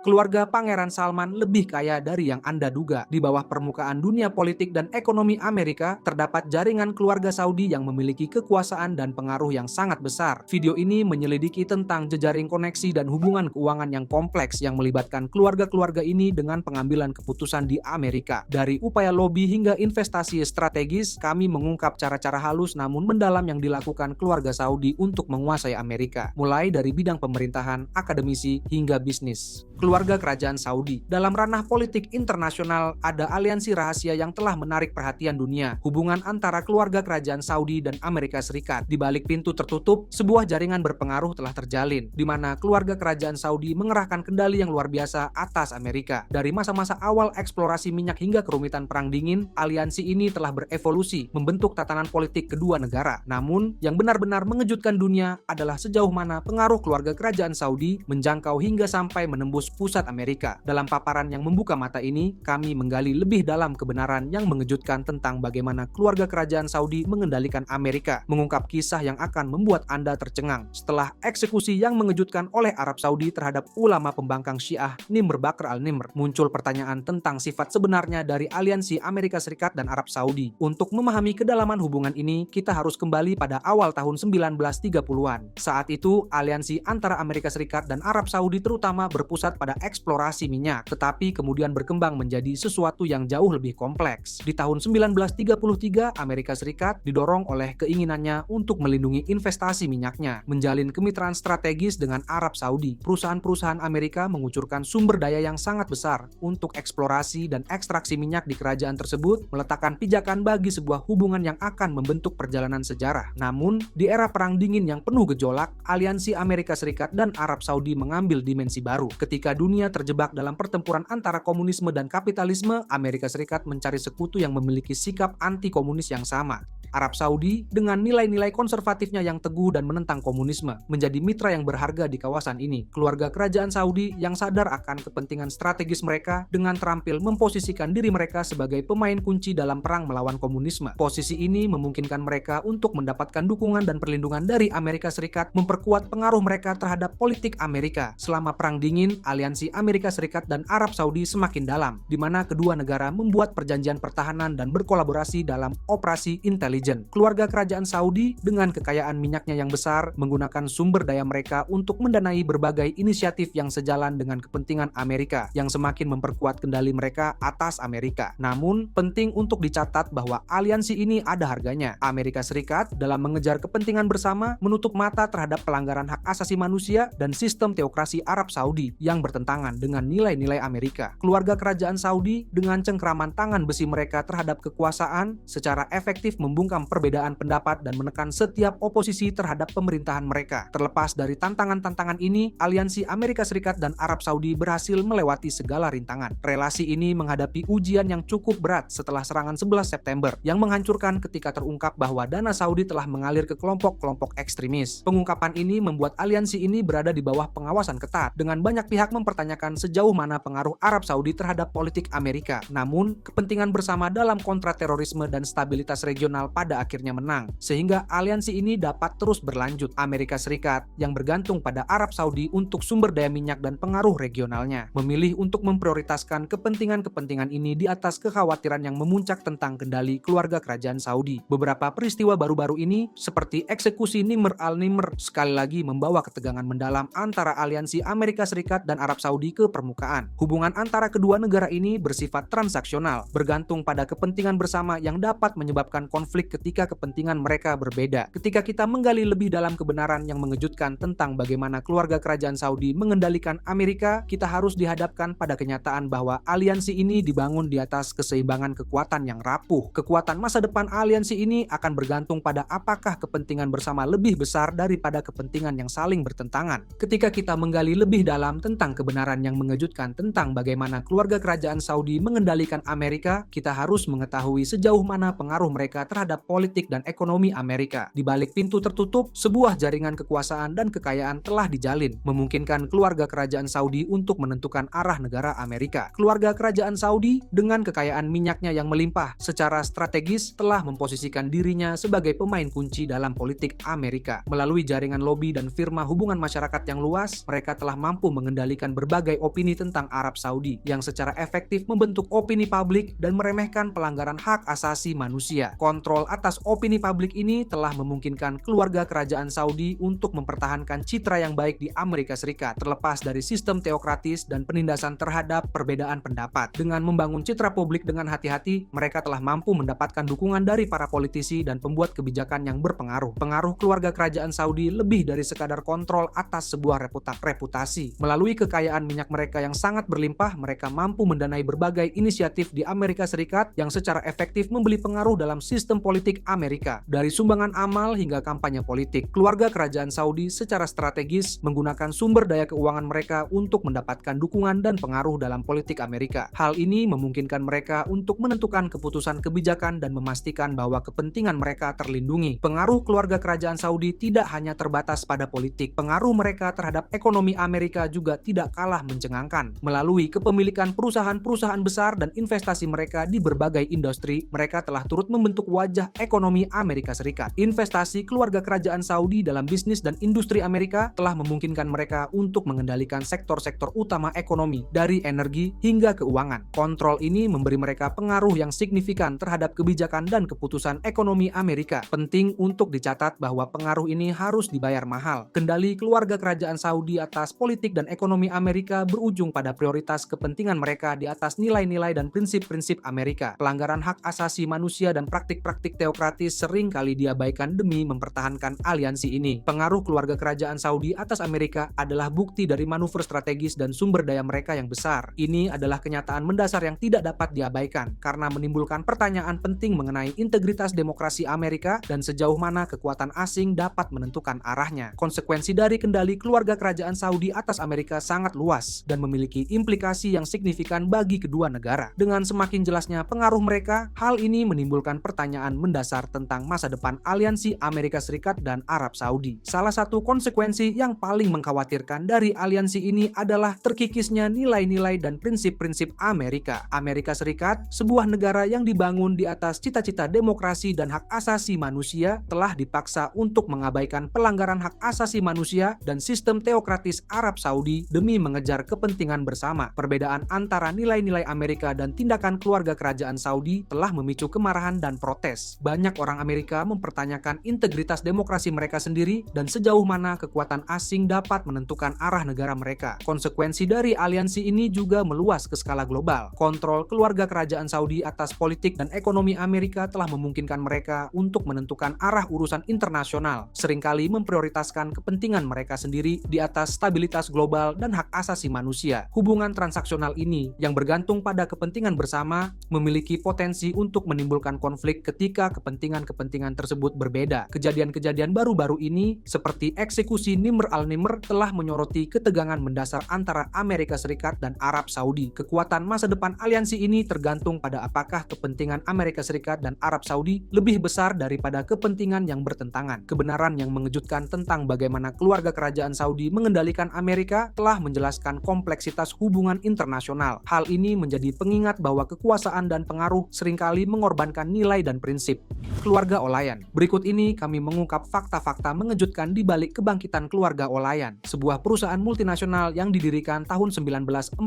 Keluarga Pangeran Salman lebih kaya dari yang Anda duga. Di bawah permukaan dunia politik dan ekonomi Amerika, terdapat jaringan keluarga Saudi yang memiliki kekuasaan dan pengaruh yang sangat besar. Video ini menyelidiki tentang jejaring koneksi dan hubungan keuangan yang kompleks yang melibatkan keluarga-keluarga ini dengan pengambilan keputusan di Amerika. Dari upaya lobi hingga investasi strategis, kami mengungkap cara-cara halus namun mendalam yang dilakukan keluarga Saudi untuk menguasai Amerika, mulai dari bidang pemerintahan, akademisi, hingga bisnis. Keluarga Kerajaan Saudi. Dalam ranah politik internasional, ada aliansi rahasia yang telah menarik perhatian dunia. Hubungan antara keluarga Kerajaan Saudi dan Amerika Serikat. Di balik pintu tertutup, sebuah jaringan berpengaruh telah terjalin, di mana keluarga Kerajaan Saudi mengerahkan kendali yang luar biasa atas Amerika. Dari masa-masa awal eksplorasi minyak hingga kerumitan Perang Dingin, aliansi ini telah berevolusi, membentuk tatanan politik kedua negara. Namun, yang benar-benar mengejutkan dunia adalah sejauh mana pengaruh keluarga Kerajaan Saudi menjangkau hingga sampai menembus pusat Amerika. Dalam paparan yang membuka mata ini, kami menggali lebih dalam kebenaran yang mengejutkan tentang bagaimana keluarga Kerajaan Saudi mengendalikan Amerika, mengungkap kisah yang akan membuat Anda tercengang. Setelah eksekusi yang mengejutkan oleh Arab Saudi terhadap ulama pembangkang Syiah Nimr Bakr al-Nimr, muncul pertanyaan tentang sifat sebenarnya dari aliansi Amerika Serikat dan Arab Saudi. Untuk memahami kedalaman hubungan ini, kita harus kembali pada awal tahun 1930-an. Saat itu, aliansi antara Amerika Serikat dan Arab Saudi terutama berpusat pada eksplorasi minyak, tetapi kemudian berkembang menjadi sesuatu yang jauh lebih kompleks. Di tahun 1933, Amerika Serikat didorong oleh keinginannya untuk melindungi investasi minyaknya, menjalin kemitraan strategis dengan Arab Saudi. Perusahaan-perusahaan Amerika mengucurkan sumber daya yang sangat besar untuk eksplorasi dan ekstraksi minyak di kerajaan tersebut, meletakkan pijakan bagi sebuah hubungan yang akan membentuk perjalanan sejarah. Namun, di era Perang Dingin yang penuh gejolak, aliansi Amerika Serikat dan Arab Saudi mengambil dimensi baru. Ketika dunia terjebak dalam pertempuran antara komunisme dan kapitalisme, Amerika Serikat mencari sekutu yang memiliki sikap anti-komunis yang sama. Arab Saudi, dengan nilai-nilai konservatifnya yang teguh dan menentang komunisme, menjadi mitra yang berharga di kawasan ini. Keluarga Kerajaan Saudi yang sadar akan kepentingan strategis mereka dengan terampil memposisikan diri mereka sebagai pemain kunci dalam perang melawan komunisme. Posisi ini memungkinkan mereka untuk mendapatkan dukungan dan perlindungan dari Amerika Serikat, memperkuat pengaruh mereka terhadap politik Amerika. Selama Perang Dingin, aliansi Amerika Serikat dan Arab Saudi semakin dalam, di mana kedua negara membuat perjanjian pertahanan dan berkolaborasi dalam operasi intelijen. Keluarga Kerajaan Saudi dengan kekayaan minyaknya yang besar menggunakan sumber daya mereka untuk mendanai berbagai inisiatif yang sejalan dengan kepentingan Amerika yang semakin memperkuat kendali mereka atas Amerika. Namun, penting untuk dicatat bahwa aliansi ini ada harganya. Amerika Serikat dalam mengejar kepentingan bersama menutup mata terhadap pelanggaran hak asasi manusia dan sistem teokrasi Arab Saudi yang bertentangan dengan nilai-nilai Amerika. Keluarga Kerajaan Saudi dengan cengkraman tangan besi mereka terhadap kekuasaan secara efektif membungkam perbedaan pendapat dan menekan setiap oposisi terhadap pemerintahan mereka. Terlepas dari tantangan-tantangan ini, aliansi Amerika Serikat dan Arab Saudi berhasil melewati segala rintangan. Relasi ini menghadapi ujian yang cukup berat setelah serangan 11 September yang menghancurkan ketika terungkap bahwa dana Saudi telah mengalir ke kelompok-kelompok ekstremis. Pengungkapan ini membuat aliansi ini berada di bawah pengawasan ketat, dengan banyak pihak mempertanyakan sejauh mana pengaruh Arab Saudi terhadap politik Amerika. Namun, kepentingan bersama dalam kontraterorisme dan stabilitas regional pada akhirnya menang, sehingga aliansi ini dapat terus berlanjut. Amerika Serikat yang bergantung pada Arab Saudi untuk sumber daya minyak dan pengaruh regionalnya, memilih untuk memprioritaskan kepentingan-kepentingan ini di atas kekhawatiran yang memuncak tentang kendali keluarga Kerajaan Saudi. Beberapa peristiwa baru-baru ini, seperti eksekusi Nimr al-Nimr, sekali lagi membawa ketegangan mendalam antara aliansi Amerika Serikat dan Arab Saudi ke permukaan. Hubungan antara kedua negara ini bersifat transaksional, bergantung pada kepentingan bersama yang dapat menyebabkan konflik ketika kepentingan mereka berbeda. Ketika kita menggali lebih dalam kebenaran yang mengejutkan tentang bagaimana keluarga Kerajaan Saudi mengendalikan Amerika, kita harus dihadapkan pada kenyataan bahwa aliansi ini dibangun di atas keseimbangan kekuatan yang rapuh. Kekuatan masa depan aliansi ini akan bergantung pada apakah kepentingan bersama lebih besar daripada kepentingan yang saling bertentangan. Ketika kita menggali lebih dalam tentang kebenaran yang mengejutkan tentang bagaimana keluarga Kerajaan Saudi mengendalikan Amerika, kita harus mengetahui sejauh mana pengaruh mereka terhadap terhadap politik dan ekonomi Amerika. Di balik pintu tertutup, sebuah jaringan kekuasaan dan kekayaan telah dijalin, memungkinkan keluarga kerajaan Saudi untuk menentukan arah negara Amerika. Keluarga kerajaan Saudi dengan kekayaan minyaknya yang melimpah secara strategis telah memposisikan dirinya sebagai pemain kunci dalam politik Amerika. Melalui jaringan lobi dan firma hubungan masyarakat yang luas, mereka telah mampu mengendalikan berbagai opini tentang Arab Saudi yang secara efektif membentuk opini publik dan meremehkan pelanggaran hak asasi manusia. Kontrol atas opini publik ini telah memungkinkan keluarga kerajaan Saudi untuk mempertahankan citra yang baik di Amerika Serikat, terlepas dari sistem teokratis dan penindasan terhadap perbedaan pendapat. Dengan membangun citra publik dengan hati-hati, mereka telah mampu mendapatkan dukungan dari para politisi dan pembuat kebijakan yang berpengaruh. Pengaruh keluarga kerajaan Saudi lebih dari sekadar kontrol atas sebuah reputasi. Melalui kekayaan minyak mereka yang sangat berlimpah, mereka mampu mendanai berbagai inisiatif di Amerika Serikat yang secara efektif membeli pengaruh dalam sistem politik Amerika. Dari sumbangan amal hingga kampanye politik, keluarga kerajaan Saudi secara strategis menggunakan sumber daya keuangan mereka untuk mendapatkan dukungan dan pengaruh dalam politik Amerika. Hal ini memungkinkan mereka untuk menentukan keputusan kebijakan dan memastikan bahwa kepentingan mereka terlindungi. Pengaruh keluarga kerajaan Saudi tidak hanya terbatas pada politik. Pengaruh mereka terhadap ekonomi Amerika juga tidak kalah mencengangkan. Melalui kepemilikan perusahaan-perusahaan besar dan investasi mereka di berbagai industri, mereka telah turut membentuk wajah ekonomi Amerika Serikat. Investasi keluarga kerajaan Saudi dalam bisnis dan industri Amerika telah memungkinkan mereka untuk mengendalikan sektor-sektor utama ekonomi, dari energi hingga keuangan. Kontrol ini memberi mereka pengaruh yang signifikan terhadap kebijakan dan keputusan ekonomi Amerika. Penting untuk dicatat bahwa pengaruh ini harus dibayar mahal. Kendali keluarga kerajaan Saudi atas politik dan ekonomi Amerika berujung pada prioritas kepentingan mereka di atas nilai-nilai dan prinsip-prinsip Amerika. Pelanggaran hak asasi manusia dan praktik-praktik teokratis sering kali diabaikan demi mempertahankan aliansi ini. Pengaruh keluarga kerajaan Saudi atas Amerika adalah bukti dari manuver strategis dan sumber daya mereka yang besar. Ini adalah kenyataan mendasar yang tidak dapat diabaikan karena menimbulkan pertanyaan penting mengenai integritas demokrasi Amerika dan sejauh mana kekuatan asing dapat menentukan arahnya. Konsekuensi dari kendali keluarga kerajaan Saudi atas Amerika sangat luas dan memiliki implikasi yang signifikan bagi kedua negara. Dengan semakin jelasnya pengaruh mereka, hal ini menimbulkan pertanyaan mendasar tentang masa depan aliansi Amerika Serikat dan Arab Saudi. Salah satu konsekuensi yang paling mengkhawatirkan dari aliansi ini adalah terkikisnya nilai-nilai dan prinsip-prinsip Amerika. Amerika Serikat, sebuah negara yang dibangun di atas cita-cita demokrasi dan hak asasi manusia, telah dipaksa untuk mengabaikan pelanggaran hak asasi manusia dan sistem teokratis Arab Saudi demi mengejar kepentingan bersama. Perbedaan antara nilai-nilai Amerika dan tindakan keluarga kerajaan Saudi telah memicu kemarahan dan protes. Banyak orang Amerika mempertanyakan integritas demokrasi mereka sendiri dan sejauh mana kekuatan asing dapat menentukan arah negara mereka. Konsekuensi dari aliansi ini juga meluas ke skala global. Kontrol keluarga kerajaan Saudi atas politik dan ekonomi Amerika telah memungkinkan mereka untuk menentukan arah urusan internasional, seringkali memprioritaskan kepentingan mereka sendiri di atas stabilitas global dan hak asasi manusia. Hubungan transaksional ini yang bergantung pada kepentingan bersama memiliki potensi untuk menimbulkan konflik ketika kepentingan-kepentingan tersebut berbeda. Kejadian-kejadian baru-baru ini seperti eksekusi Nimr al-Nimr telah menyoroti ketegangan mendasar antara Amerika Serikat dan Arab Saudi. Kekuatan masa depan aliansi ini tergantung pada apakah kepentingan Amerika Serikat dan Arab Saudi lebih besar daripada kepentingan yang bertentangan. Kebenaran yang mengejutkan tentang bagaimana keluarga kerajaan Saudi mengendalikan Amerika telah menjelaskan kompleksitas hubungan internasional. Hal ini menjadi pengingat bahwa kekuasaan dan pengaruh seringkali mengorbankan nilai dan prinsip. Keluarga Olayan. Berikut ini kami mengungkap fakta-fakta mengejutkan di balik kebangkitan keluarga Olayan, sebuah perusahaan multinasional yang didirikan tahun 1947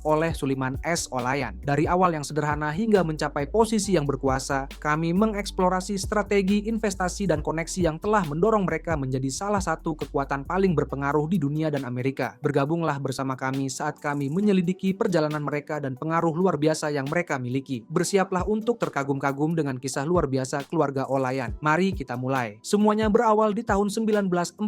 oleh Suliman S. Olayan. Dari awal yang sederhana hingga mencapai posisi yang berkuasa, kami mengeksplorasi strategi investasi dan koneksi yang telah mendorong mereka menjadi salah satu kekuatan paling berpengaruh di dunia dan Amerika. Bergabunglah bersama kami saat kami menyelidiki perjalanan mereka dan pengaruh luar biasa yang mereka miliki. Bersiaplah untuk terkagum-kagum dengan kisah luar biasa keluarga Olayan. Mari kita mulai. Semuanya berawal di tahun 1947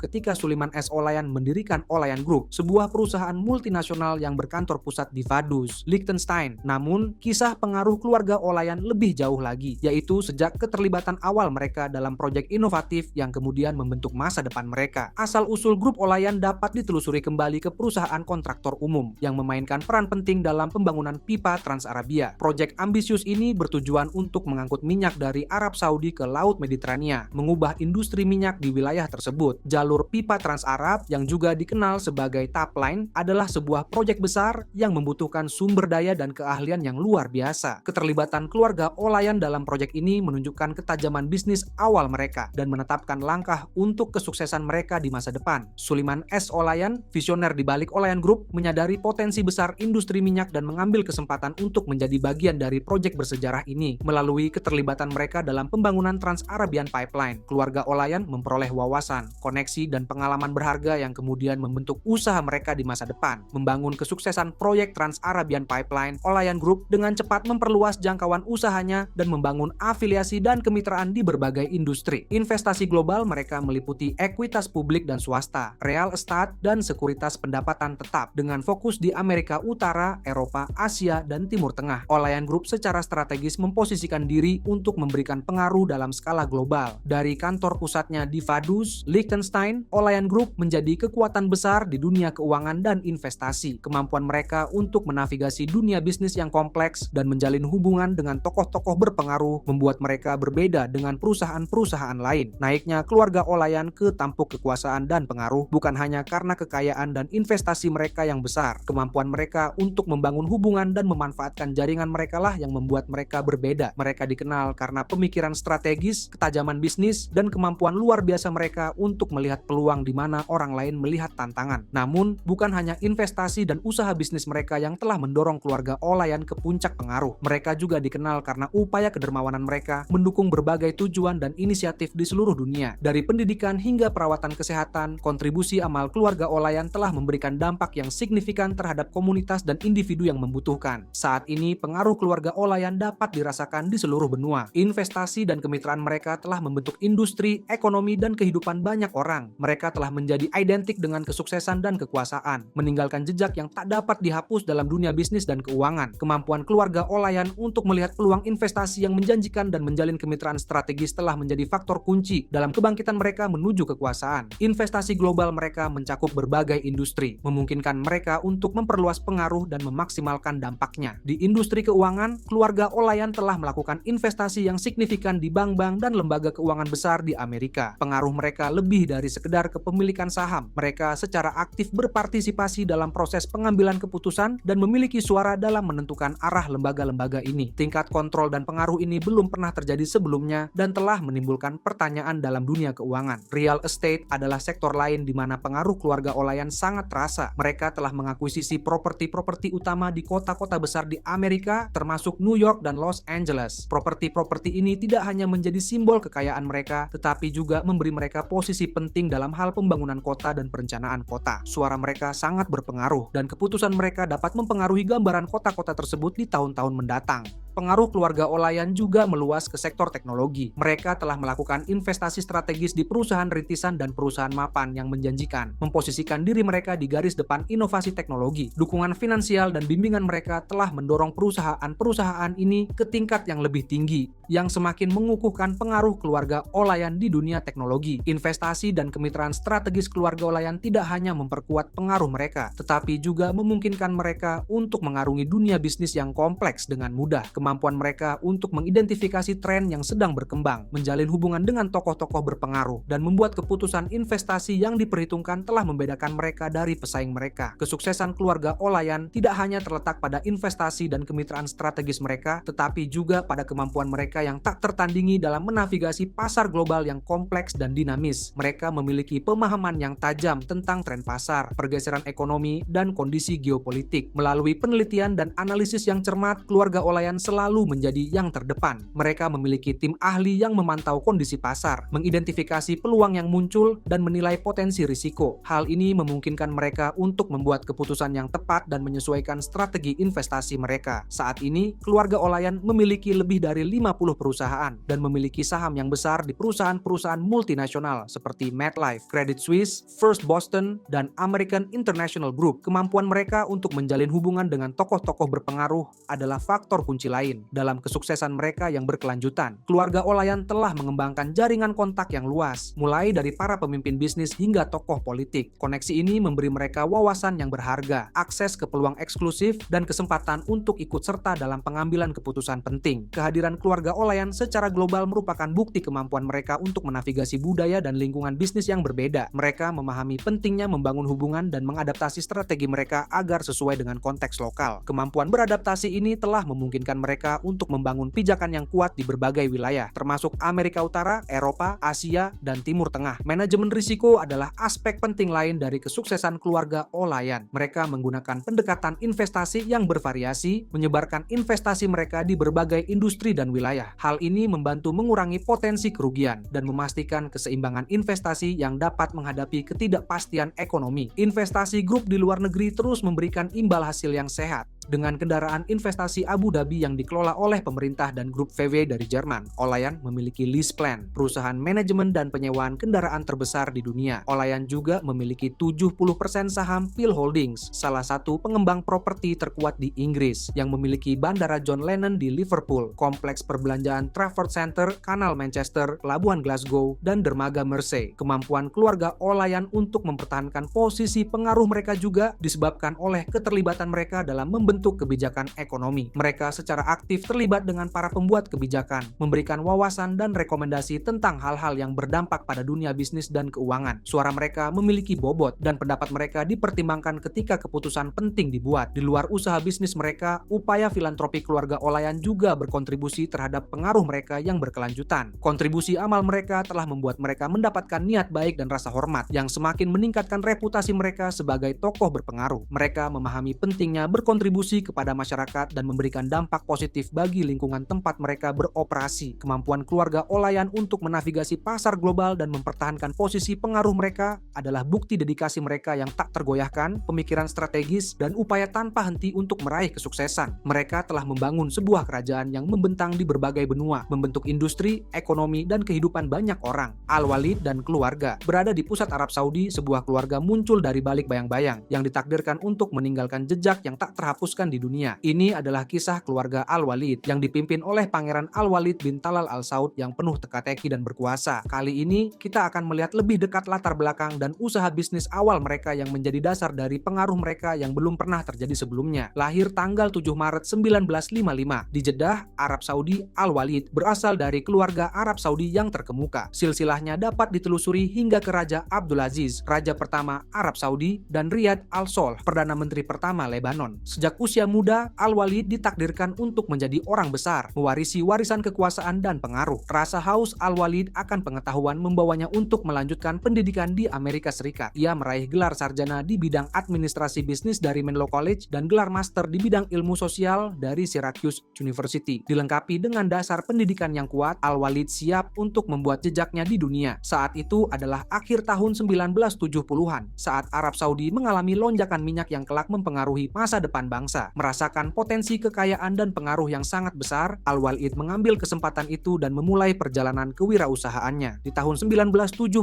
ketika Suliman S. Olayan mendirikan Olayan Group, sebuah perusahaan multinasional yang berkantor pusat di Vaduz, Liechtenstein. Namun, kisah pengaruh keluarga Olayan lebih jauh lagi, yaitu sejak keterlibatan awal mereka dalam proyek inovatif yang kemudian membentuk masa depan mereka. Asal-usul grup Olayan dapat ditelusuri kembali ke perusahaan kontraktor umum yang memainkan peran penting dalam pembangunan pipa Trans Arabia. Proyek ambisius ini bertujuan untuk mengangkut minyak dari Arab Saudi ke Laut Mediterania, mengubah industri minyak di wilayah tersebut. Jalur pipa Trans-Arab yang juga dikenal sebagai TAP Line adalah sebuah proyek besar yang membutuhkan sumber daya dan keahlian yang luar biasa. Keterlibatan keluarga Olayan dalam proyek ini menunjukkan ketajaman bisnis awal mereka dan menetapkan langkah untuk kesuksesan mereka di masa depan. Suliman S. Olayan, visioner di balik Olayan Group, menyadari potensi besar industri minyak dan mengambil kesempatan untuk menjadi bagian dari proyek bersejarah ini. Melalui keterlibatan mereka dalam pembangunan Trans-Arabian Pipeline, keluarga Olayan memperoleh wawasan, koneksi, dan pengalaman berharga yang kemudian membentuk usaha mereka di masa depan. Membangun kesuksesan proyek Trans-Arabian Pipeline, Olayan Group dengan cepat memperluas jangkauan usahanya dan membangun afiliasi dan kemitraan di berbagai industri. Investasi global mereka meliputi ekuitas publik dan swasta, real estate, dan sekuritas pendapatan tetap dengan fokus di Amerika Utara, Eropa, Asia, dan Timur Tengah. Olayan Group secara strategis memposisikan diri untuk memberikan pengaruh dalam skala global. Dari kantor pusatnya di Vaduz, Liechtenstein, Olayan Group menjadi kekuatan besar di dunia keuangan dan investasi. Kemampuan mereka untuk menavigasi dunia bisnis yang kompleks dan menjalin hubungan dengan tokoh-tokoh berpengaruh membuat mereka berbeda dengan perusahaan-perusahaan lain. Naiknya keluarga Olayan ke tampuk kekuasaan dan pengaruh bukan hanya karena kekayaan dan investasi mereka yang besar. Kemampuan mereka untuk membangun hubungan dan memanfaatkan jaringan mereka lah yang membuat mereka berbeda. Mereka dikenal karena pemikiran strategis, ketajaman bisnis, dan kemampuan luar biasa mereka untuk melihat peluang di mana orang lain melihat tantangan. Namun, bukan hanya investasi dan usaha bisnis mereka yang telah mendorong keluarga Olayan ke puncak pengaruh. Mereka juga dikenal karena upaya kedermawanan mereka mendukung berbagai tujuan dan inisiatif di seluruh dunia. Dari pendidikan hingga perawatan kesehatan, kontribusi amal keluarga Olayan telah memberikan dampak yang signifikan terhadap komunitas dan individu yang membutuhkan. Saat ini, pengaruh keluarga Olayan dapat dirasakan di seluruh benua. Investasi dan kemitraan mereka telah membentuk industri, ekonomi, dan kehidupan banyak orang. Mereka telah menjadi identik dengan kesuksesan dan kekuasaan, meninggalkan jejak yang tak dapat dihapus dalam dunia bisnis dan keuangan. Kemampuan keluarga Olayan untuk melihat peluang investasi yang menjanjikan dan menjalin kemitraan strategis telah menjadi faktor kunci dalam kebangkitan mereka menuju kekuasaan. Investasi global mereka mencakup berbagai industri, memungkinkan mereka untuk memperluas pengaruh dan memaksimalkan dampaknya. Di industri keuangan, keluarga Olayan telah melakukan investasi yang signifikan di bank-bank dan lembaga keuangan besar di Amerika. Pengaruh mereka lebih dari sekedar kepemilikan saham. Mereka secara aktif berpartisipasi dalam proses pengambilan keputusan dan memiliki suara dalam menentukan arah lembaga-lembaga ini. Tingkat kontrol dan pengaruh ini belum pernah terjadi sebelumnya dan telah menimbulkan pertanyaan dalam dunia keuangan. Real estate adalah sektor lain di mana pengaruh keluarga Olayan sangat terasa. Mereka telah mengakuisisi properti-properti utama di kota-kota besar di Amerika, termasuk New York dan Los Angeles. Properti-properti ini tidak hanya menjadi simbol kekayaan mereka, tetapi juga memberi mereka posisi penting dalam hal pembangunan kota dan perencanaan kota. Suara mereka sangat berpengaruh, dan keputusan mereka dapat mempengaruhi gambaran kota-kota tersebut di tahun-tahun mendatang. Pengaruh keluarga Olayan juga meluas ke sektor teknologi. Mereka telah melakukan investasi strategis di perusahaan rintisan dan perusahaan mapan yang menjanjikan, memposisikan diri mereka di garis depan inovasi teknologi. Dukungan finansial dan bimbingan mereka telah mendorong perusahaan-perusahaan ini ke tingkat yang lebih tinggi, yang semakin mengukuhkan pengaruh keluarga Olayan di dunia teknologi. Investasi dan kemitraan strategis keluarga Olayan tidak hanya memperkuat pengaruh mereka, tetapi juga memungkinkan mereka untuk mengarungi dunia bisnis yang kompleks dengan mudah. Kemampuan mereka untuk mengidentifikasi tren yang sedang berkembang, menjalin hubungan dengan tokoh-tokoh berpengaruh, dan membuat keputusan investasi yang diperhitungkan telah membedakan mereka dari pesaing mereka. Kesuksesan keluarga Olayan tidak hanya terletak pada investasi dan kemitraan strategis mereka, tetapi juga pada kemampuan mereka yang tak tertandingi dalam menavigasi pasar global yang kompleks dan dinamis. Mereka memiliki pemahaman yang tajam tentang tren pasar, pergeseran ekonomi, dan kondisi geopolitik. Melalui penelitian dan analisis yang cermat, keluarga Olayan selalu menjadi yang terdepan. Mereka memiliki tim ahli yang memantau kondisi pasar, mengidentifikasi peluang yang muncul, dan menilai potensi risiko. Hal ini memungkinkan mereka untuk membuat keputusan yang tepat dan menyesuaikan strategi investasi mereka. Saat ini, keluarga Olayan memiliki lebih dari 50 perusahaan dan memiliki saham yang besar di perusahaan-perusahaan multinasional seperti MetLife, Credit Suisse, First Boston, dan American International Group. Kemampuan mereka untuk menjalin hubungan dengan tokoh-tokoh berpengaruh adalah faktor kunci lain lain. Dalam kesuksesan mereka yang berkelanjutan, keluarga Olayan telah mengembangkan jaringan kontak yang luas, mulai dari para pemimpin bisnis hingga tokoh politik. Koneksi ini memberi mereka wawasan yang berharga, akses ke peluang eksklusif, dan kesempatan untuk ikut serta dalam pengambilan keputusan penting. Kehadiran keluarga Olayan secara global merupakan bukti kemampuan mereka untuk menavigasi budaya dan lingkungan bisnis yang berbeda. Mereka memahami pentingnya membangun hubungan dan mengadaptasi strategi mereka agar sesuai dengan konteks lokal. Kemampuan beradaptasi ini telah memungkinkan mereka untuk membangun pijakan yang kuat di berbagai wilayah, termasuk Amerika Utara, Eropa, Asia, dan Timur Tengah. Manajemen risiko adalah aspek penting lain dari kesuksesan keluarga Olayan. Mereka menggunakan pendekatan investasi yang bervariasi, menyebarkan investasi mereka di berbagai industri dan wilayah. Hal ini membantu mengurangi potensi kerugian dan memastikan keseimbangan investasi yang dapat menghadapi ketidakpastian ekonomi. Investasi grup di luar negeri terus memberikan imbal hasil yang sehat. Dengan kendaraan investasi Abu Dhabi yang dikelola oleh pemerintah dan grup VW dari Jerman, Olayan memiliki LeasePlan, perusahaan manajemen dan penyewaan kendaraan terbesar di dunia. Olayan juga memiliki 70% saham Peel Holdings, salah satu pengembang properti terkuat di Inggris, yang memiliki Bandara John Lennon di Liverpool, kompleks perbelanjaan Trafford Center, Kanal Manchester, Pelabuhan Glasgow, dan dermaga Mersey. Kemampuan keluarga Olayan untuk mempertahankan posisi pengaruh mereka juga disebabkan oleh keterlibatan mereka dalam membentuk kebijakan ekonomi. Mereka secara aktif terlibat dengan para pembuat kebijakan, memberikan wawasan dan rekomendasi tentang hal-hal yang berdampak pada dunia bisnis dan keuangan. Suara mereka memiliki bobot dan pendapat mereka dipertimbangkan ketika keputusan penting dibuat. Di luar usaha bisnis mereka, upaya filantropi keluarga Olayan juga berkontribusi terhadap pengaruh mereka yang berkelanjutan. Kontribusi amal mereka telah membuat mereka mendapatkan niat baik dan rasa hormat yang semakin meningkatkan reputasi mereka sebagai tokoh berpengaruh. Mereka memahami pentingnya berkontribusi kepada masyarakat dan memberikan dampak positif bagi lingkungan tempat mereka beroperasi. Kemampuan keluarga Olayan untuk menavigasi pasar global dan mempertahankan posisi pengaruh mereka adalah bukti dedikasi mereka yang tak tergoyahkan, pemikiran strategis, dan upaya tanpa henti untuk meraih kesuksesan. Mereka telah membangun sebuah kerajaan yang membentang di berbagai benua, membentuk industri, ekonomi, dan kehidupan banyak orang. Al-Walid dan keluarga berada di pusat Arab Saudi, sebuah keluarga muncul dari balik bayang-bayang yang ditakdirkan untuk meninggalkan jejak yang tak terhapuskan di dunia. Ini adalah kisah keluarga Al-Walid yang dipimpin oleh Pangeran Al-Walid bin Talal Al Saud yang penuh teka-teki dan berkuasa. Kali ini kita akan melihat lebih dekat latar belakang dan usaha bisnis awal mereka yang menjadi dasar dari pengaruh mereka yang belum pernah terjadi sebelumnya. Lahir tanggal 7 Maret 1955 di Jeddah, Arab Saudi, Al-Walid berasal dari keluarga Arab Saudi yang terkemuka. Silsilahnya dapat ditelusuri hingga ke Raja Abdulaziz, Raja pertama Arab Saudi, dan Riyad Al-Solh, Perdana Menteri pertama Lebanon. Sejak usia muda, Al-Walid ditakdirkan untuk menjadi orang besar, mewarisi warisan kekuasaan dan pengaruh. Rasa haus Al-Walid akan pengetahuan membawanya untuk melanjutkan pendidikan di Amerika Serikat. Ia meraih gelar sarjana di bidang administrasi bisnis dari Menlo College dan gelar master di bidang ilmu sosial dari Syracuse University. Dilengkapi dengan dasar pendidikan yang kuat, Al-Walid siap untuk membuat jejaknya di dunia. Saat itu adalah akhir tahun 1970-an, saat Arab Saudi mengalami lonjakan minyak yang kelak mempengaruhi masa depan bangsa. Merasakan potensi kekayaan dan pengaruh yang sangat besar, Al-Walid mengambil kesempatan itu dan memulai perjalanan kewirausahaannya. Di tahun 1979,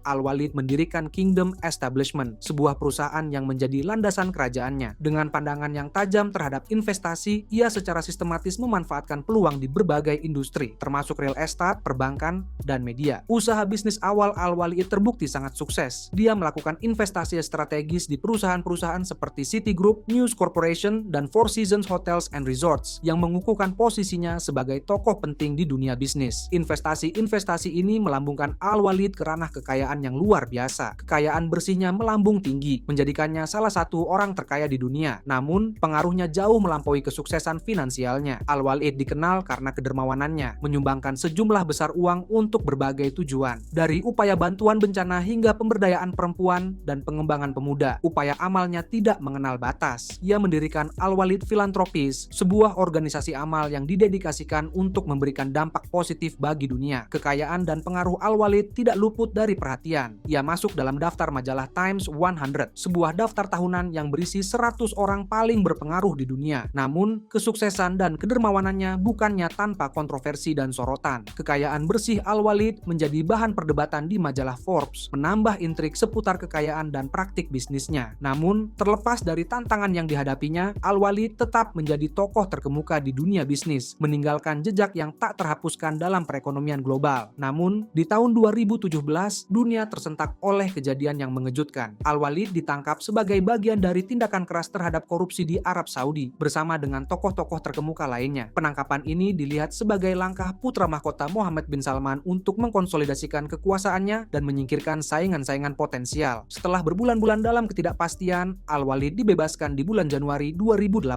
Al-Walid mendirikan Kingdom Establishment, sebuah perusahaan yang menjadi landasan kerajaannya. Dengan pandangan yang tajam terhadap investasi, ia secara sistematis memanfaatkan peluang di berbagai industri, termasuk real estate, perbankan, dan media. Usaha bisnis awal Al-Walid terbukti sangat sukses. Dia melakukan investasi strategis di perusahaan-perusahaan seperti Citigroup, News Corporation, dan Four Seasons Hotels and Resorts yang mengukuhkan posisinya sebagai tokoh penting di dunia bisnis. Investasi-investasi ini melambungkan Al-Walid ke ranah kekayaan yang luar biasa. Kekayaan bersihnya melambung tinggi, menjadikannya salah satu orang terkaya di dunia. Namun, pengaruhnya jauh melampaui kesuksesan finansialnya. Al-Walid dikenal karena kedermawanannya, menyumbangkan sejumlah besar uang untuk berbagai tujuan. Dari upaya bantuan bencana hingga pemberdayaan perempuan dan pengembangan pemuda, upaya amalnya tidak mengenal batas. Ia mendirikan Al-Walid Philanthropies, sebuah organisasi amal yang didedikasikan untuk memberikan dampak positif bagi dunia. Kekayaan dan pengaruh Al-Walid tidak luput dari perhatian. Ia masuk dalam daftar majalah Times 100, sebuah daftar tahunan yang berisi 100 orang paling berpengaruh di dunia. Namun, kesuksesan dan kedermawanannya bukannya tanpa kontroversi dan sorotan. Kekayaan bersih Al-Walid menjadi bahan perdebatan di majalah Forbes, menambah intrik seputar kekayaan dan praktik bisnisnya. Namun, terlepas dari tantangan yang dihadapi Menghadapinya, Al-Walid tetap menjadi tokoh terkemuka di dunia bisnis, meninggalkan jejak yang tak terhapuskan dalam perekonomian global. Namun, di tahun 2017, dunia tersentak oleh kejadian yang mengejutkan. Al-Walid ditangkap sebagai bagian dari tindakan keras terhadap korupsi di Arab Saudi bersama dengan tokoh-tokoh terkemuka lainnya. Penangkapan ini dilihat sebagai langkah putra mahkota Mohammed bin Salman untuk mengkonsolidasikan kekuasaannya dan menyingkirkan saingan-saingan potensial. Setelah berbulan-bulan dalam ketidakpastian, Al-Walid dibebaskan di bulan Januari 2018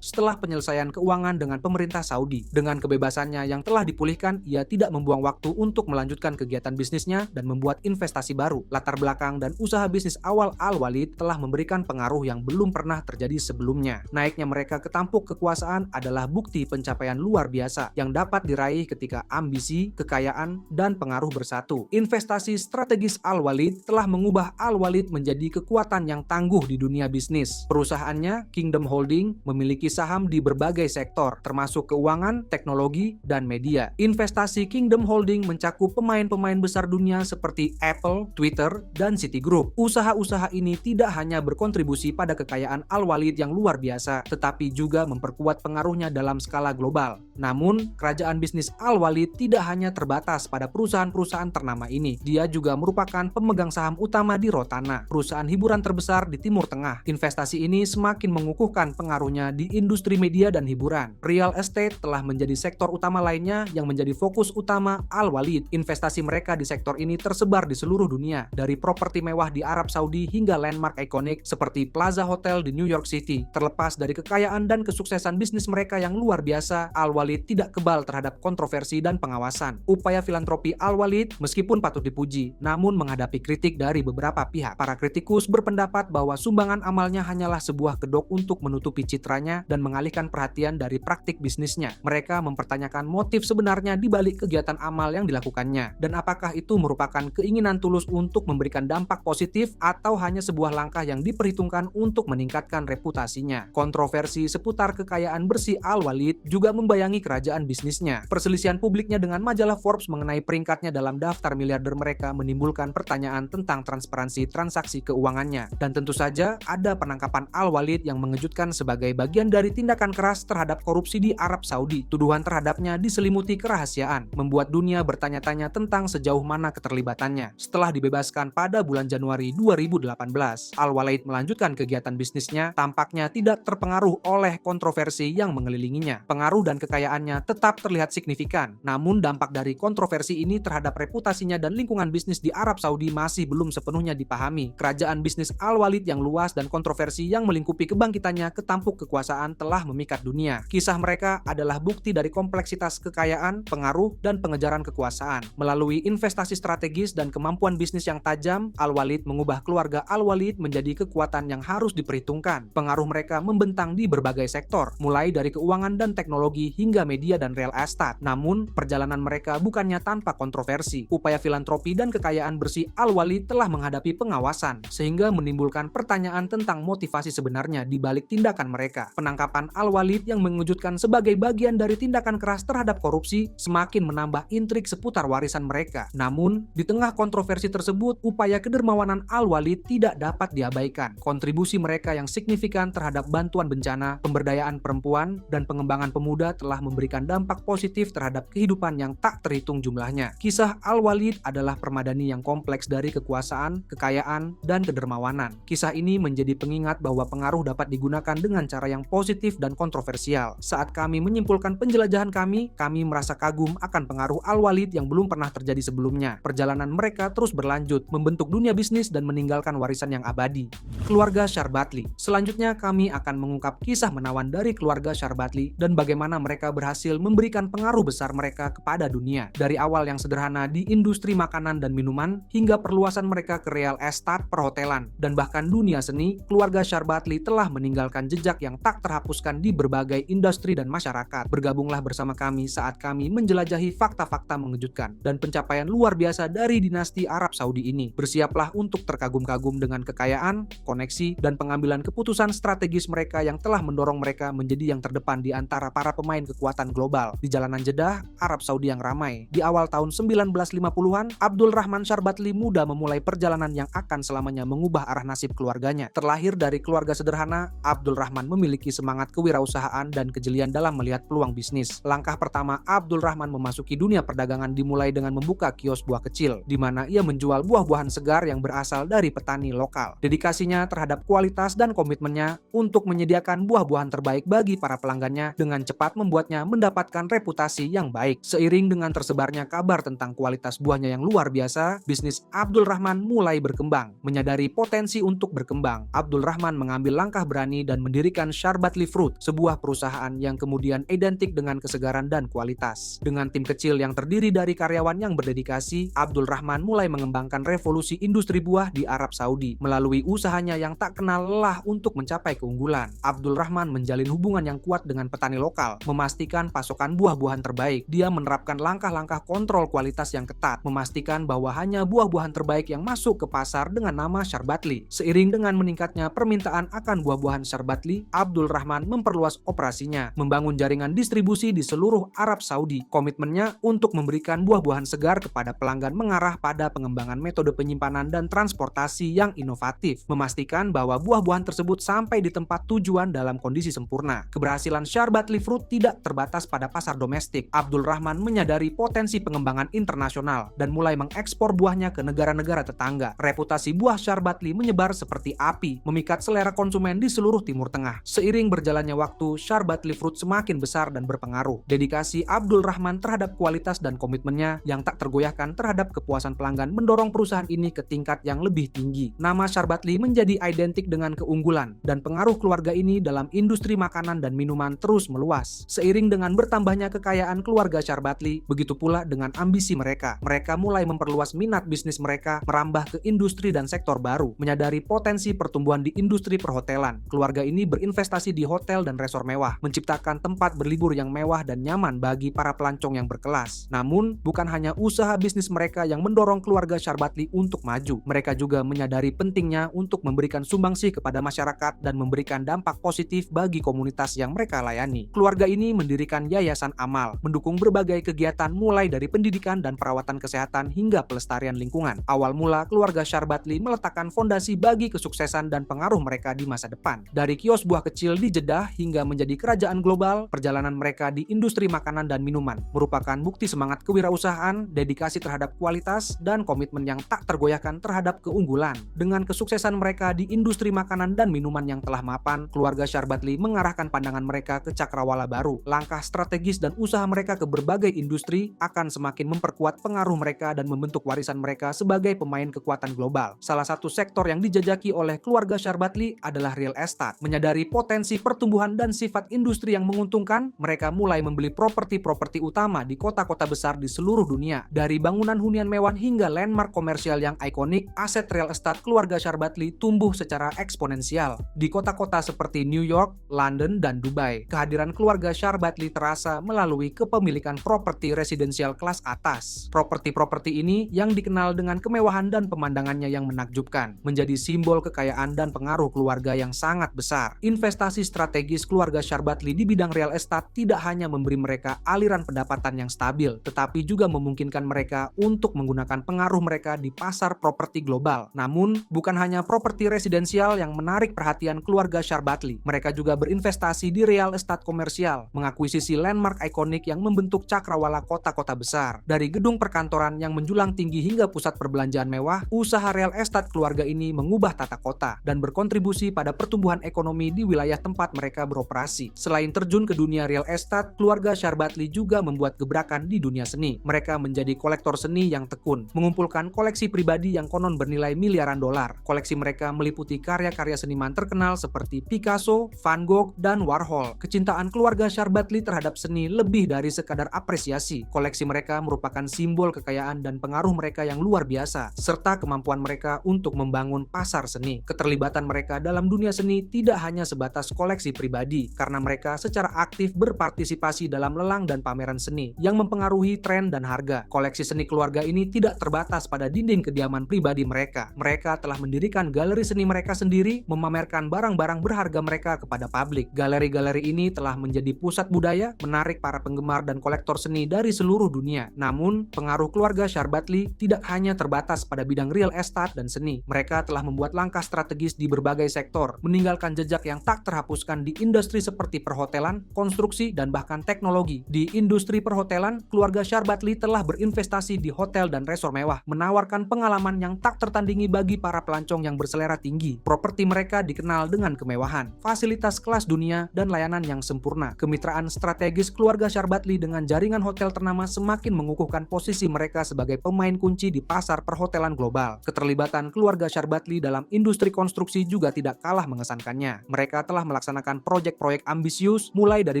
setelah penyelesaian keuangan dengan pemerintah Saudi. Dengan kebebasannya yang telah dipulihkan, ia tidak membuang waktu untuk melanjutkan kegiatan bisnisnya dan membuat investasi baru. Latar belakang dan usaha bisnis awal Al-Walid telah memberikan pengaruh yang belum pernah terjadi sebelumnya. Naiknya mereka ke tampuk kekuasaan adalah bukti pencapaian luar biasa yang dapat diraih ketika ambisi, kekayaan, dan pengaruh bersatu. Investasi strategis Al-Walid telah mengubah Al-Walid menjadi kekuatan yang tangguh di dunia bisnis. Perusahaannya, Kingdom Holding, memiliki saham di berbagai sektor, termasuk keuangan, teknologi, dan media. Investasi Kingdom Holding mencakup pemain-pemain besar dunia seperti Apple, Twitter, dan Citigroup. Usaha-usaha ini tidak hanya berkontribusi pada kekayaan Al-Walid yang luar biasa, tetapi juga memperkuat pengaruhnya dalam skala global. Namun, kerajaan bisnis Al-Walid tidak hanya terbatas pada perusahaan-perusahaan ternama ini. Dia juga merupakan pemegang saham utama di Rotana, perusahaan hiburan terbesar di Timur Tengah. Investasi ini semakin mengukuhkan pengaruhnya di industri media dan hiburan. Real estate telah menjadi sektor utama lainnya yang menjadi fokus utama Al-Walid. Investasi mereka di sektor ini tersebar di seluruh dunia, dari properti mewah di Arab Saudi hingga landmark ikonik seperti Plaza Hotel di New York City. Terlepas dari kekayaan dan kesuksesan bisnis mereka yang luar biasa, Al-Walid tidak kebal terhadap kontroversi dan pengawasan. Upaya filantropi Al-Walid meskipun patut dipuji, namun menghadapi kritik dari beberapa pihak. Para kritikus berpendapat bahwa sumbangan amalnya hanyalah sebuah kedok untuk menutupi citranya dan mengalihkan perhatian dari praktik bisnisnya. Mereka mempertanyakan motif sebenarnya di balik kegiatan amal yang dilakukannya, dan apakah itu merupakan keinginan tulus untuk memberikan dampak positif atau hanya sebuah langkah yang diperhitungkan untuk meningkatkan reputasinya. Kontroversi seputar kekayaan bersih Al-Walid juga membayangi kerajaan bisnisnya. Perselisihan publiknya dengan majalah Forbes mengenai peringkatnya dalam daftar miliarder mereka menimbulkan pertanyaan tentang transparansi transaksi keuangannya. Dan tentu saja ada penangkapan Al-Walid yang mengejutkan sebagai bagian dari tindakan keras terhadap korupsi di Arab Saudi. Tuduhan terhadapnya diselimuti kerahasiaan, membuat dunia bertanya-tanya tentang sejauh mana keterlibatannya. Setelah dibebaskan pada bulan Januari 2018, Al-Walid melanjutkan kegiatan bisnisnya, tampaknya tidak terpengaruh oleh kontroversi yang mengelilinginya. Pengaruh dan kekayaannya tetap terlihat signifikan, namun dampak dari kontroversi ini terhadap reputasinya dan lingkungan bisnis di Arab Saudi masih belum sepenuhnya dipahami. Kerajaan bisnis Al-Walid yang luas dan kontroversi yang melingkupi kebangkitannya ke tampuk kekuasaan telah memikat dunia. Kisah mereka adalah bukti dari kompleksitas kekayaan, pengaruh, dan pengejaran kekuasaan. Melalui investasi strategis dan kemampuan bisnis yang tajam, Al-Walid mengubah keluarga Al-Walid menjadi kekuatan yang harus diperhitungkan. Pengaruh mereka membentang di berbagai sektor, mulai dari keuangan dan teknologi hingga media dan real estate. Namun, perjalanan mereka bukannya tanpa kontroversi. Upaya filantropi dan kekayaan bersih Al-Walid telah menghadapi pengawasan, sehingga menimbulkan pertanyaan tentang motivasi sebenarnya di balik tindakan mereka. Penangkapan Al-Walid yang mengejutkan sebagai bagian dari tindakan keras terhadap korupsi semakin menambah intrik seputar warisan mereka. Namun, di tengah kontroversi tersebut, upaya kedermawanan Al-Walid tidak dapat diabaikan. Kontribusi mereka yang signifikan terhadap bantuan bencana, pemberdayaan perempuan, dan pengembangan pemuda telah memberikan dampak positif terhadap kehidupan yang tak terhitung jumlahnya. Kisah Al-Walid adalah permadani yang kompleks dari kekuasaan, kekayaan, dan kedermawanan. Kisah ini menjadi pengingat bahwa pengaruh dapat digunakan dengan cara yang positif dan kontroversial. Saat kami menyimpulkan penjelajahan kami merasa kagum akan pengaruh Al-Walid yang belum pernah terjadi sebelumnya. Perjalanan mereka terus berlanjut, membentuk dunia bisnis dan meninggalkan warisan yang abadi. Keluarga Sharbatli. Selanjutnya kami akan mengungkap kisah menawan dari keluarga Sharbatli dan bagaimana mereka berhasil memberikan pengaruh besar mereka kepada dunia. Dari awal yang sederhana di industri makanan dan minuman hingga perluasan mereka ke real estate, perhotelan, dan bahkan dunia seni, keluarga Sharbatli telah meninggalkan jejak yang tak terhapuskan di berbagai industri dan masyarakat. Bergabunglah bersama kami saat kami menjelajahi fakta-fakta mengejutkan dan pencapaian luar biasa dari dinasti Arab Saudi ini. Bersiaplah untuk terkagum-kagum dengan kekayaan, koneksi, dan pengambilan keputusan strategis mereka yang telah mendorong mereka menjadi yang terdepan di antara para pemain kekuatan global. Di jalanan Jeddah, Arab Saudi yang ramai. Di awal tahun 1950-an, Abdul Rahman Sharbatli muda memulai perjalanan yang akan selamanya mengubah arah nasib keluarganya. Terlahir dari keluarga sederhana karena Abdul Rahman memiliki semangat kewirausahaan dan kejelian dalam melihat peluang bisnis. Langkah pertama Abdul Rahman memasuki dunia perdagangan dimulai dengan membuka kios buah kecil, di mana ia menjual buah-buahan segar yang berasal dari petani lokal. Dedikasinya terhadap kualitas dan komitmennya untuk menyediakan buah-buahan terbaik bagi para pelanggannya dengan cepat membuatnya mendapatkan reputasi yang baik. Seiring dengan tersebarnya kabar tentang kualitas buahnya yang luar biasa, bisnis Abdul Rahman mulai berkembang. Menyadari potensi untuk berkembang, Abdul Rahman mengambil langkah berani dan mendirikan Syarbatli Fruit, sebuah perusahaan yang kemudian identik dengan kesegaran dan kualitas. Dengan tim kecil yang terdiri dari karyawan yang berdedikasi, Abdul Rahman mulai mengembangkan revolusi industri buah di Arab Saudi. Melalui usahanya yang tak kenal lelah untuk mencapai keunggulan, Abdul Rahman menjalin hubungan yang kuat dengan petani lokal, memastikan pasokan buah-buahan terbaik. Dia menerapkan langkah-langkah kontrol kualitas yang ketat, memastikan bahwa hanya buah-buahan terbaik yang masuk ke pasar dengan nama Syarbatli. Seiring dengan meningkatnya permintaan akan buah-buahan Syarbatli, Abdul Rahman memperluas operasinya, membangun jaringan distribusi di seluruh Arab Saudi. Komitmennya untuk memberikan buah-buahan segar kepada pelanggan mengarah pada pengembangan metode penyimpanan dan transportasi yang inovatif, memastikan bahwa buah-buahan tersebut sampai di tempat tujuan dalam kondisi sempurna. Keberhasilan Syarbatli Fruit tidak terbatas pada pasar domestik. Abdul Rahman menyadari potensi pengembangan internasional dan mulai mengekspor buahnya ke negara-negara tetangga. Reputasi buah Syarbatli menyebar seperti api, memikat selera konsumen di seluruh Timur Tengah. Seiring berjalannya waktu, Syarbatli Fruit semakin besar dan berpengaruh. Dedikasi Abdul Rahman terhadap kualitas dan komitmennya yang tak tergoyahkan terhadap kepuasan pelanggan mendorong perusahaan ini ke tingkat yang lebih tinggi. Nama Syarbatli menjadi identik dengan keunggulan, dan pengaruh keluarga ini dalam industri makanan dan minuman terus meluas. Seiring dengan bertambahnya kekayaan keluarga Syarbatli, begitu pula dengan ambisi mereka. Mereka mulai memperluas minat bisnis mereka, merambah ke industri dan sektor baru. Menyadari potensi pertumbuhan di industri perhotelan, keluarga ini berinvestasi di hotel dan resor mewah, menciptakan tempat berlibur yang mewah dan nyaman bagi para pelancong yang berkelas. Namun, bukan hanya usaha bisnis mereka yang mendorong keluarga Syarbatli untuk maju. Mereka juga menyadari pentingnya untuk memberikan sumbangsi kepada masyarakat dan memberikan dampak positif bagi komunitas yang mereka layani. Keluarga ini mendirikan yayasan amal, mendukung berbagai kegiatan mulai dari pendidikan dan perawatan kesehatan hingga pelestarian lingkungan. Awal mula, keluarga Syarbatli meletakkan fondasi bagi kesuksesan dan pengaruh mereka di masa depan. Dari kios buah kecil di Jeddah hingga menjadi kerajaan global, perjalanan mereka di industri makanan dan minuman merupakan bukti semangat kewirausahaan, dedikasi terhadap kualitas, dan komitmen yang tak tergoyahkan terhadap keunggulan. Dengan kesuksesan mereka di industri makanan dan minuman yang telah mapan, keluarga Syarbatli mengarahkan pandangan mereka ke cakrawala baru. Langkah strategis dan usaha mereka ke berbagai industri akan semakin memperkuat pengaruh mereka dan membentuk warisan mereka sebagai pemain kekuatan global. Salah satu sektor yang dijajaki oleh keluarga Syarbatli adalah real estate. Menyadari potensi pertumbuhan dan sifat industri yang menguntungkan, mereka mulai membeli properti-properti utama di kota-kota besar di seluruh dunia. Dari bangunan hunian mewah hingga landmark komersial yang ikonik, aset real estate keluarga Syarbatli tumbuh secara eksponensial. Di kota-kota seperti New York, London, dan Dubai, kehadiran keluarga Syarbatli terasa melalui kepemilikan properti residensial kelas atas. Properti-properti ini yang dikenal dengan kemewahan dan pemandangannya yang menakjubkan, menjadi simbol kekayaan dan pengaruh keluarga yang sangat besar. Investasi strategis keluarga Syarbatli di bidang real estate tidak hanya memberi mereka aliran pendapatan yang stabil, tetapi juga memungkinkan mereka untuk menggunakan pengaruh mereka di pasar properti global. Namun, bukan hanya properti residensial yang menarik perhatian keluarga Syarbatli. Mereka juga berinvestasi di real estate komersial, mengakuisisi landmark ikonik yang membentuk cakrawala kota-kota besar. Dari gedung perkantoran yang menjulang tinggi hingga pusat perbelanjaan mewah, usaha real estate keluarga ini mengubah tata kota dan berkontribusi pada pertumbuhan ekonomi di wilayah tempat mereka beroperasi. Selain terjun ke dunia real estate, keluarga Syarbatli juga membuat gebrakan di dunia seni. Mereka menjadi kolektor seni yang tekun, mengumpulkan koleksi pribadi yang konon bernilai miliaran dolar. Koleksi mereka meliputi karya-karya seniman terkenal seperti Picasso, Van Gogh, dan Warhol. Kecintaan keluarga Syarbatli terhadap seni lebih dari sekadar apresiasi. Koleksi mereka merupakan simbol kekayaan dan pengaruh mereka yang luar biasa, serta kemampuan mereka untuk membangun pasar seni. Keterlibatan mereka dalam dunia seni tidak hanya sebatas koleksi pribadi, karena mereka secara aktif berpartisipasi dalam lelang dan pameran seni yang mempengaruhi tren dan harga. Koleksi seni keluarga ini tidak terbatas pada dinding kediaman pribadi mereka. Mereka telah mendirikan galeri seni mereka sendiri, memamerkan barang-barang berharga mereka kepada publik. Galeri-galeri ini telah menjadi pusat budaya, menarik para penggemar dan kolektor seni dari seluruh dunia. Namun, pengaruh keluarga Syarbatli tidak hanya terbatas pada bidang real estate dan seni. Mereka telah membuat langkah strategis di berbagai sektor, meninggalkan jejak yang tak terhapuskan di industri seperti perhotelan, konstruksi, dan bahkan teknologi. Di industri perhotelan, keluarga Sharbatli telah berinvestasi di hotel dan resor mewah, menawarkan pengalaman yang tak tertandingi bagi para pelancong yang berselera tinggi. Properti mereka dikenal dengan kemewahan, fasilitas kelas dunia, dan layanan yang sempurna. Kemitraan strategis keluarga Sharbatli dengan jaringan hotel ternama semakin mengukuhkan posisi mereka sebagai pemain kunci di pasar perhotelan global. Keterlibatan keluarga Sharbatli dalam industri konstruksi juga tidak kalah mengesankannya. Mereka telah melaksanakan proyek-proyek ambisius, mulai dari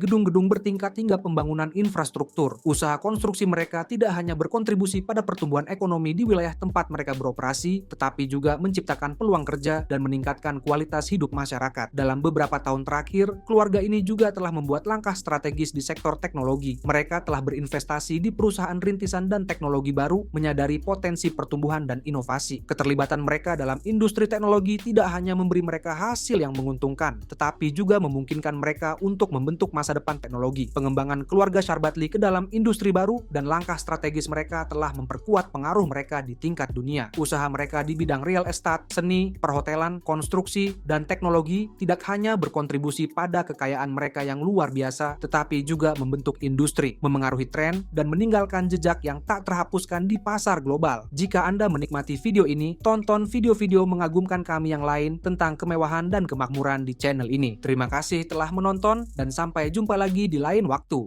gedung-gedung bertingkat hingga pembangunan infrastruktur. Usaha konstruksi mereka tidak hanya berkontribusi pada pertumbuhan ekonomi di wilayah tempat mereka beroperasi, tetapi juga menciptakan peluang kerja dan meningkatkan kualitas hidup masyarakat. Dalam beberapa tahun terakhir, keluarga ini juga telah membuat langkah strategis di sektor teknologi. Mereka telah berinvestasi di perusahaan rintisan dan teknologi baru, menyadari potensi pertumbuhan dan inovasi. Keterlibatan mereka dalam industri teknologi tidak hanya memberi mereka hasil yang menguntungkan, tetapi juga memungkinkan mereka untuk membentuk masa depan teknologi. Pengembangan keluarga Sharbatli ke dalam industri baru dan langkah strategis mereka telah memperkuat pengaruh mereka di tingkat dunia. Usaha mereka di bidang real estate, seni, perhotelan, konstruksi, dan teknologi tidak hanya berkontribusi pada kekayaan mereka yang luar biasa, tetapi juga membentuk industri, memengaruhi tren, dan meninggalkan jejak yang tak terhapuskan di pasar global. Jika Anda menikmati video ini, tonton video-video mengagumkan kami yang lain tentang kemewahan dan kemakmuran di channel ini. Terima kasih telah menonton, dan sampai jumpa lagi di lain waktu.